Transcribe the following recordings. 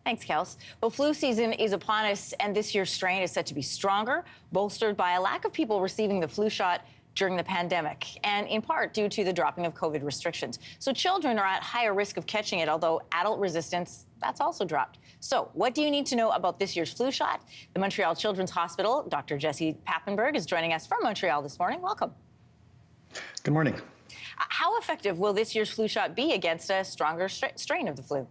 Thanks, Kels. Well, flu season is upon us, and this year's strain is set to be stronger, bolstered by a lack of people receiving the flu shot during the pandemic, and in part due to the dropping of COVID restrictions. So children are at higher risk of catching it, although adult resistance, that's also dropped. So what do you need to know about this year's flu shot? The Montreal Children's Hospital, Dr. Jesse Papenburg is joining us from Montreal this morning. Welcome. Good morning. How effective will this year's flu shot be against a stronger strain of the flu?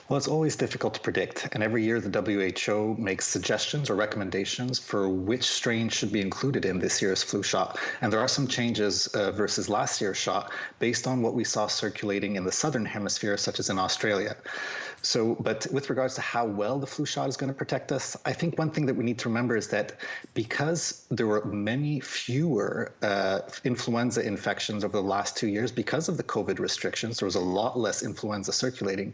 Well, it's always difficult to predict, and every year the WHO makes suggestions or recommendations for which strain should be included in this year's flu shot. And there are some changes versus last year's shot based on what we saw circulating in the southern hemisphere, such as in Australia. But with regards to how well the flu shot is going to protect us, I think one thing that we need to remember is that because there were many fewer influenza infections over the last 2 years because of the COVID restrictions, there was a lot less influenza circulating.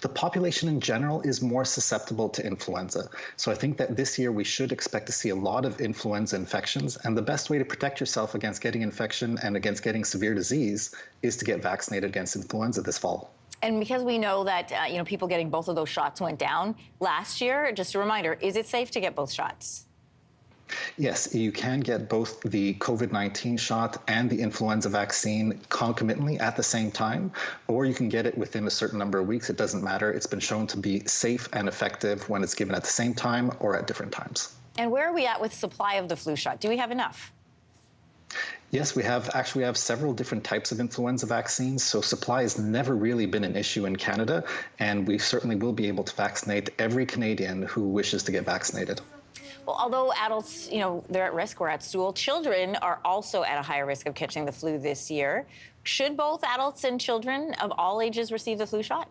The population in general is more susceptible to influenza. So I think that this year we should expect to see a lot of influenza infections. And the best way to protect yourself against getting infection and against getting severe disease is to get vaccinated against influenza this fall. And because we know that people getting both of those shots went down last year, just a reminder, is it safe to get both shots? Yes, you can get both the COVID-19 shot and the influenza vaccine concomitantly at the same time, or you can get it within a certain number of weeks. It doesn't matter. It's been shown to be safe and effective when it's given at the same time or at different times. And where are we at with supply of the flu shot? Do we have enough? Yes, we have several different types of influenza vaccines, so supply has never really been an issue in Canada, and we certainly will be able to vaccinate every Canadian who wishes to get vaccinated. Well, although adults, they're at risk, we're at school, children are also at a higher risk of catching the flu this year. Should both adults and children of all ages receive the flu shot?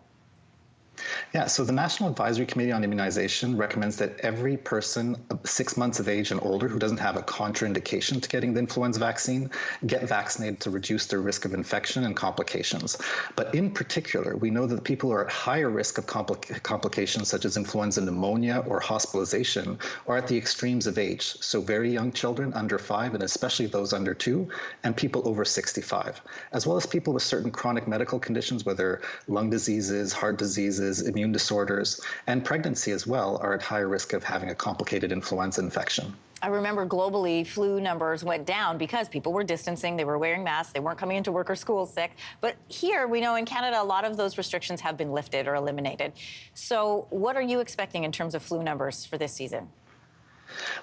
Yeah, so the National Advisory Committee on Immunization recommends that every person 6 months of age and older who doesn't have a contraindication to getting the influenza vaccine get vaccinated to reduce their risk of infection and complications. But in particular, we know that people who are at higher risk of complications such as influenza pneumonia or hospitalization are at the extremes of age. So very young children under 5, and especially those under 2, and people over 65, as well as people with certain chronic medical conditions, whether lung diseases, heart diseases, immune disorders, and pregnancy as well are at higher risk of having a complicated influenza infection. I remember globally, flu numbers went down because people were distancing, they were wearing masks, they weren't coming into work or school sick. But here, we know in Canada, a lot of those restrictions have been lifted or eliminated. So what are you expecting in terms of flu numbers for this season?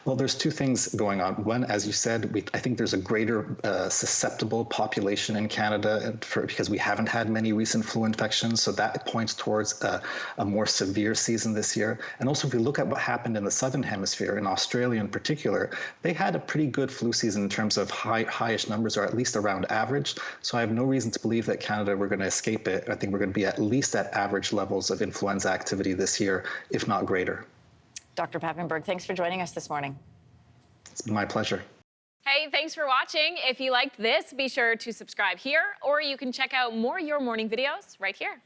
Well, there's two things going on. One, as you said, I think there's a greater susceptible population in Canada because we haven't had many recent flu infections. So that points towards a more severe season this year. And also, if you look at what happened in the Southern Hemisphere, in Australia in particular, they had a pretty good flu season in terms of highish numbers, or at least around average. So I have no reason to believe that Canada, we're going to escape it. I think we're going to be at least at average levels of influenza activity this year, if not greater. Dr. Papenburg, thanks for joining us this morning. It's been my pleasure. Hey, thanks for watching. If you liked this, be sure to subscribe here, or you can check out more Your Morning videos right here.